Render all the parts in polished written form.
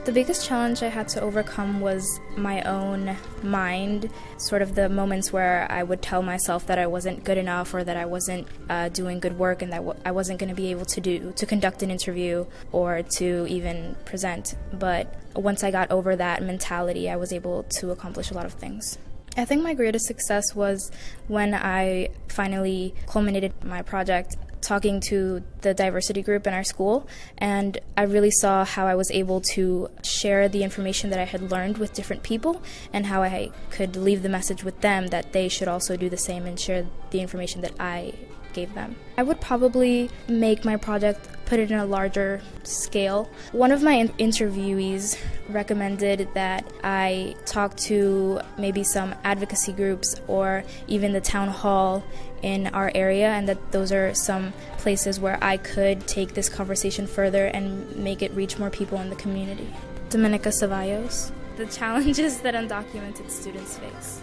The biggest challenge I had to overcome was my own mind, sort of the moments where I would tell myself that I wasn't good enough or that I wasn't doing good work and that I wasn't going to be able to conduct an interview or to even present. But once I got over that mentality, I was able to accomplish a lot of things. I think my greatest success was when I finally culminated my project talking to the diversity group in our school, and I really saw how I was able to share the information that I had learned with different people and how I could leave the message with them that they should also do the same and share the information that I gave them. I would probably make my project, put it in a larger scale. One of my interviewees recommended that I talk to maybe some advocacy groups or even the town hall in our area, and that those are some places where I could take this conversation further and make it reach more people in the community. Domenica Cevallos. The challenges that undocumented students face.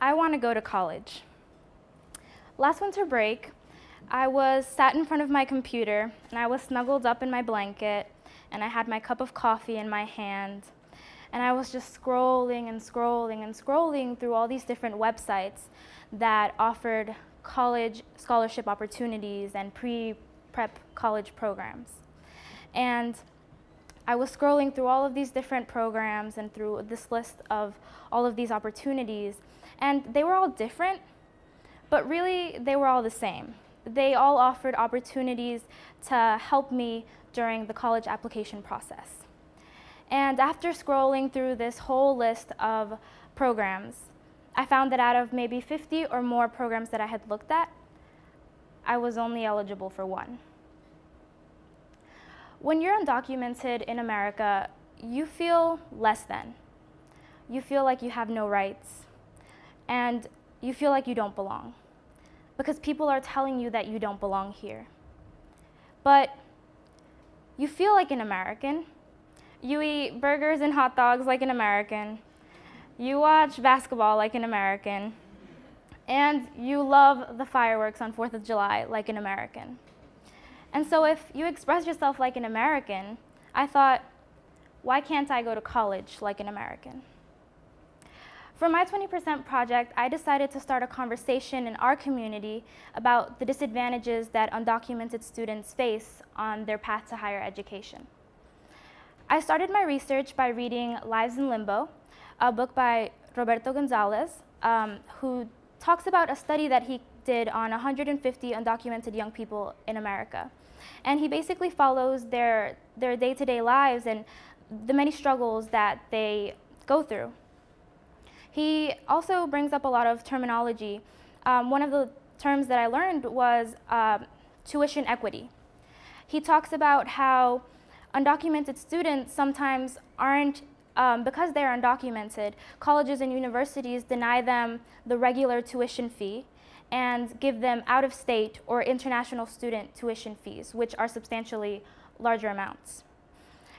I want to go to college. Last winter break, I was sat in front of my computer and I was snuggled up in my blanket and I had my cup of coffee in my hand and I was just scrolling and scrolling and scrolling through all these different websites that offered college scholarship opportunities and pre-prep college programs. And I was scrolling through all of these different programs and through this list of all of these opportunities, and they were all different, but really they were all the same. They all offered opportunities to help me during the college application process. And after scrolling through this whole list of programs, I found that out of maybe 50 or more programs that I had looked at, I was only eligible for one. When you're undocumented in America, you feel less than. You feel like you have no rights, and you feel like you don't belong, because people are telling you that you don't belong here. But you feel like an American. You eat burgers and hot dogs like an American. You watch basketball like an American. And you love the fireworks on 4th of July like an American. And so if you express yourself like an American, I thought, why can't I go to college like an American? For my 20% project, I decided to start a conversation in our community about the disadvantages that undocumented students face on their path to higher education. I started my research by reading Lives in Limbo, a book by Roberto Gonzalez, who talks about a study that he did on 150 undocumented young people in America. And he basically follows their day-to-day lives and the many struggles that they go through. He also brings up a lot of terminology. One of the terms that I learned was tuition equity. He talks about how undocumented students sometimes aren't, because they're undocumented, colleges and universities deny them the regular tuition fee and give them out-of-state or international student tuition fees, which are substantially larger amounts.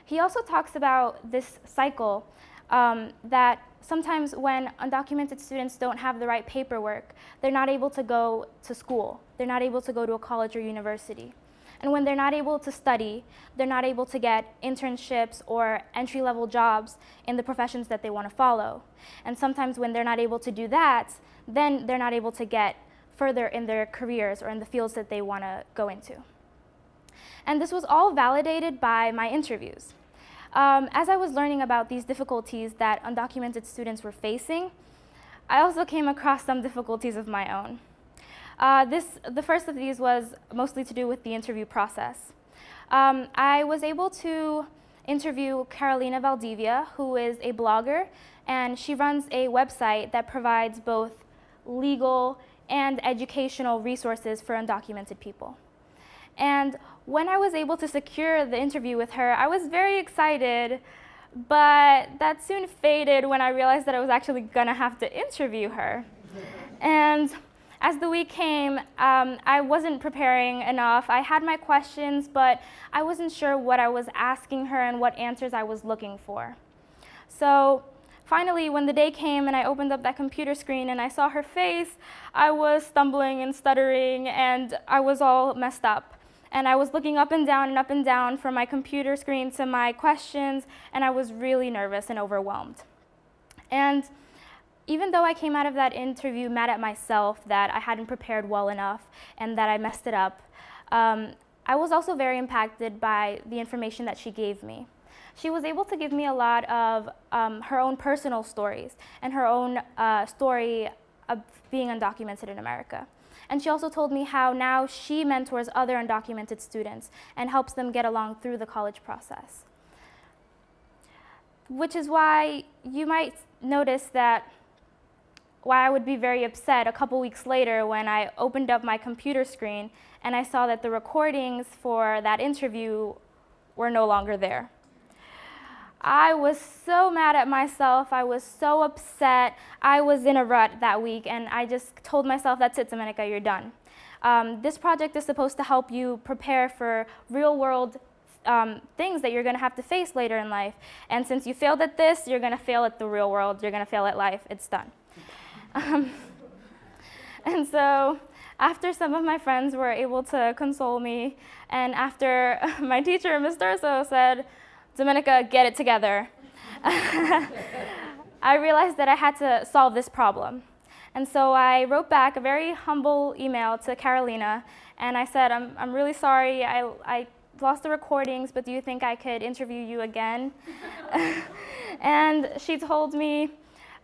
He also talks about this cycle that sometimes when undocumented students don't have the right paperwork, they're not able to go to school. They're not able to go to a college or university. And when they're not able to study, they're not able to get internships or entry-level jobs in the professions that they want to follow. And sometimes when they're not able to do that, then they're not able to get further in their careers or in the fields that they want to go into. And this was all validated by my interviews. As I was learning about these difficulties that undocumented students were facing, I also came across some difficulties of my own. The first of these was mostly to do with the interview process. I was able to interview Carolina Valdivia, who is a blogger, and she runs a website that provides both legal and educational resources for undocumented people. And when I was able to secure the interview with her, I was very excited, but that soon faded when I realized that I was actually gonna have to interview her. And as the week came, I wasn't preparing enough. I had my questions, but I wasn't sure what I was asking her and what answers I was looking for. So finally, when the day came and I opened up that computer screen and I saw her face, I was stumbling and stuttering, and I was all messed up. And I was looking up and down from my computer screen to my questions, and I was really nervous and overwhelmed. And even though I came out of that interview mad at myself that I hadn't prepared well enough and that I messed it up, I was also very impacted by the information that she gave me. She was able to give me a lot of her own personal stories and her own story of being undocumented in America. And she also told me how now she mentors other undocumented students and helps them get along through the college process. Which is why you might notice that why I would be very upset a couple weeks later when I opened up my computer screen and I saw that the recordings for that interview were no longer there. I was so mad at myself, I was so upset, I was in a rut that week, and I just told myself, that's it, Domenica, you're done. This project is supposed to help you prepare for real-world things that you're going to have to face later in life, and since you failed at this, you're going to fail at the real world, you're going to fail at life, it's done. And so, after some of my friends were able to console me, and after my teacher, Ms. Durso, said, Domenica, get it together, I realized that I had to solve this problem. And so I wrote back a very humble email to Carolina, and I said, I'm really sorry, I lost the recordings, but do you think I could interview you again? And she told me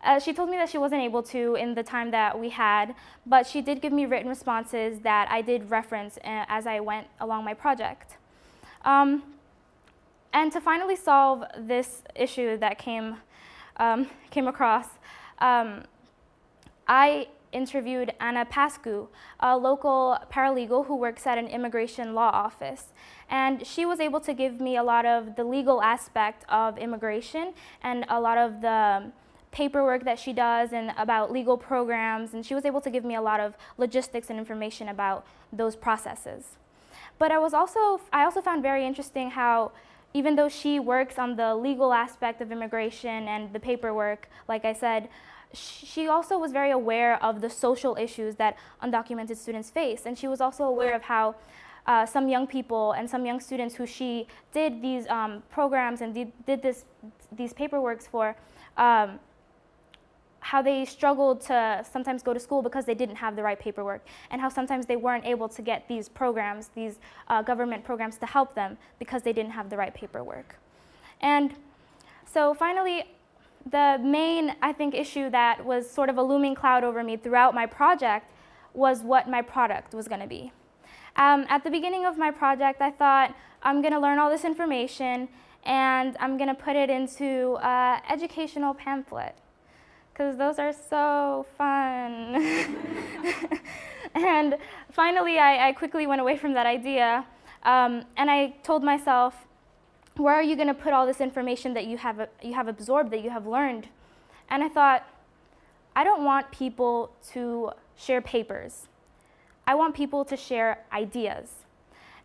that she wasn't able to in the time that we had, but she did give me written responses that I did reference as I went along my project. And to finally solve this issue that came across, I interviewed Anna Pascu, a local paralegal who works at an immigration law office. And she was able to give me a lot of the legal aspect of immigration and a lot of the paperwork that she does and about legal programs, and she was able to give me a lot of logistics and information about those processes. But I also found very interesting how even though she works on the legal aspect of immigration and the paperwork, like I said, she also was very aware of the social issues that undocumented students face. And she was also aware of how some young people and some young students who she did these programs and did these paperworks for, how they struggled to sometimes go to school because they didn't have the right paperwork, and how sometimes they weren't able to get these programs, these government programs to help them because they didn't have the right paperwork. And so finally, the main, I think, issue that was sort of a looming cloud over me throughout my project was what my product was going to be. At the beginning of my project, I thought, I'm going to learn all this information and I'm going to put it into an educational pamphlet, because those are so fun. And finally, I quickly went away from that idea, and I told myself, where are you going to put all this information that you have absorbed, that you have learned? And I thought, I don't want people to share papers. I want people to share ideas.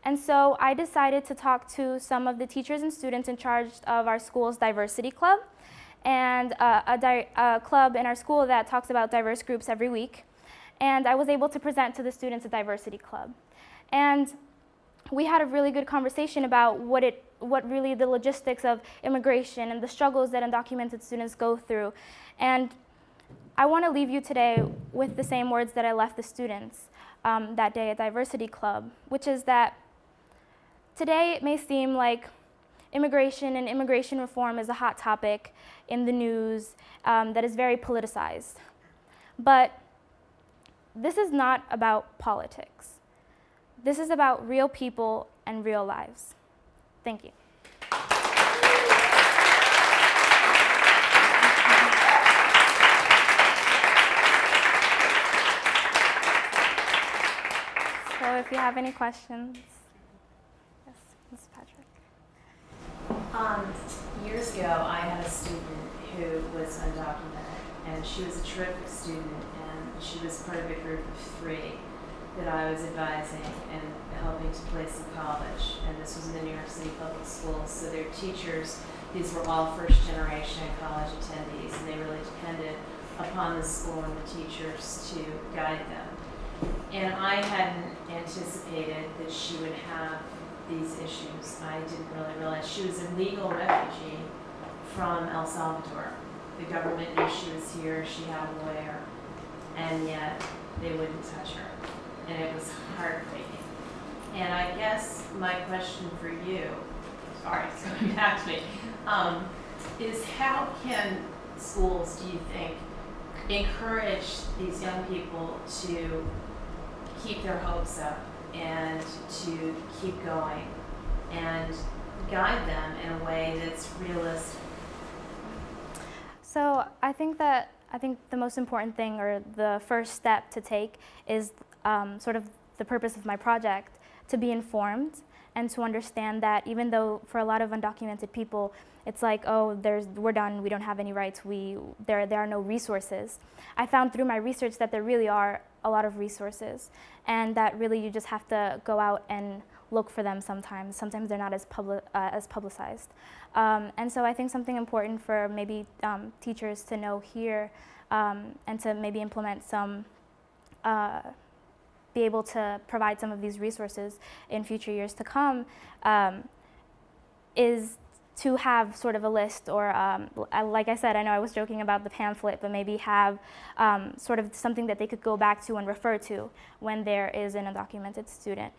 And so I decided to talk to some of the teachers and students in charge of our school's diversity club, and a club in our school that talks about diverse groups every week. And I was able to present to the students a diversity club. And we had a really good conversation about what really the logistics of immigration and the struggles that undocumented students go through. And I want to leave you today with the same words that I left the students that day at Diversity Club, which is that today it may seem like immigration and immigration reform is a hot topic in the news that is very politicized. But this is not about politics. This is about real people and real lives. Thank you. So if you have any questions. Yes, Ms. Patrick. Years ago, I had a student who was undocumented, and she was a terrific student, and she was part of a group of 3 that I was advising and helping to place in college. And this was in the New York City Public Schools, so their teachers, these were all first-generation college attendees, and they really depended upon the school and the teachers to guide them. And I hadn't anticipated that she would have these issues. I didn't really realize she was a legal refugee from El Salvador. The government knew she was here, she had a lawyer, and yet they wouldn't touch her. And it was heartbreaking. And I guess my question for you, sorry, it's coming back to me, is how can schools, do you think, encourage these young people to keep their hopes up and to keep going and guide them in a way that's realistic? So I think the most important thing, or the first step to take, is sort of the purpose of my project, to be informed and to understand that even though for a lot of undocumented people it's like, oh, we're done, we don't have any rights, there are no resources. I found through my research that there really are a lot of resources, and that really you just have to go out and look for them sometimes. Sometimes they're not as publicized. And so I think something important for maybe teachers to know here, and to maybe implement some, be able to provide some of these resources in future years to come, is to have sort of a list, or like I said, I know I was joking about the pamphlet, but maybe have sort of something that they could go back to and refer to when there is an undocumented student,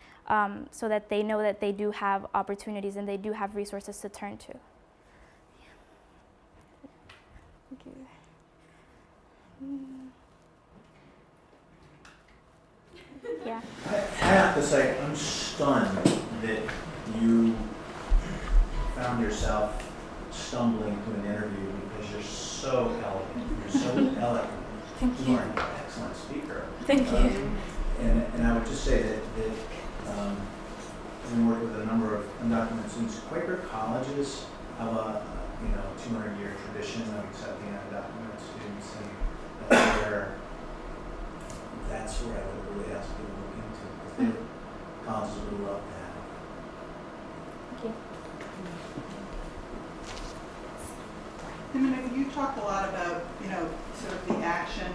so that they know that they do have opportunities and they do have resources to turn to. Thank you. Yeah. I have to say, I'm stunned that you found yourself stumbling to an interview because you're so elegant. You're so eloquent. Thank You you. are an excellent speaker. Thank you. And I would just say that we work with a number of undocumented students. Quaker colleges have a 200-year tradition of accepting undocumented students, and that's where I would really ask people to look into, because colleges would love that. Thank you. Domenica, you talk a lot about, sort of the action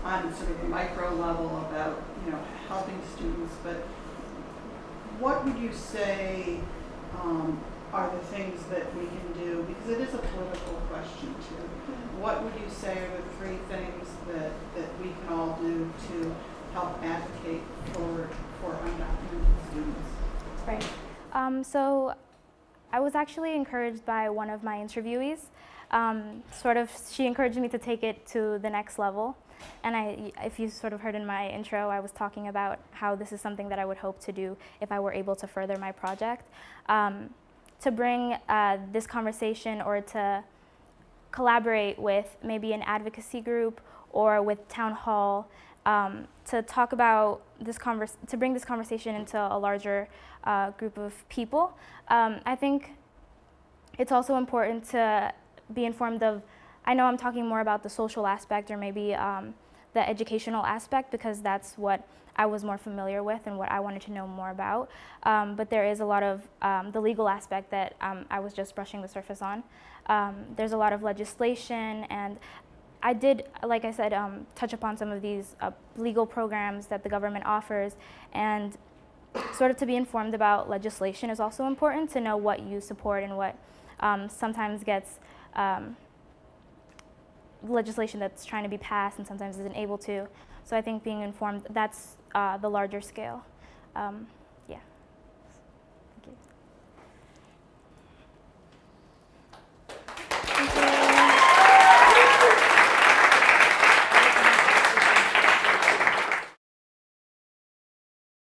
on sort of the micro level about, helping students, but what would you say are the things that we can do, because it is a political question too. What would you say are the 3 things that we can all do to help advocate for undocumented students? Right. So I was actually encouraged by one of my interviewees. She encouraged me to take it to the next level. And if you sort of heard in my intro, I was talking about how this is something that I would hope to do if I were able to further my project. To bring this conversation, or to collaborate with maybe an advocacy group or with town hall, to talk about this to bring this conversation into a larger group of people. I think it's also important to be informed of, I know I'm talking more about the social aspect, or maybe the educational aspect, because that's what I was more familiar with and what I wanted to know more about. But there is a lot of the legal aspect that I was just brushing the surface on. There's a lot of legislation, and I did, like I said, touch upon some of these legal programs that the government offers, and sort of to be informed about legislation is also important, to know what you support and what sometimes gets legislation that's trying to be passed and sometimes isn't able to. So I think being informed, that's the larger scale.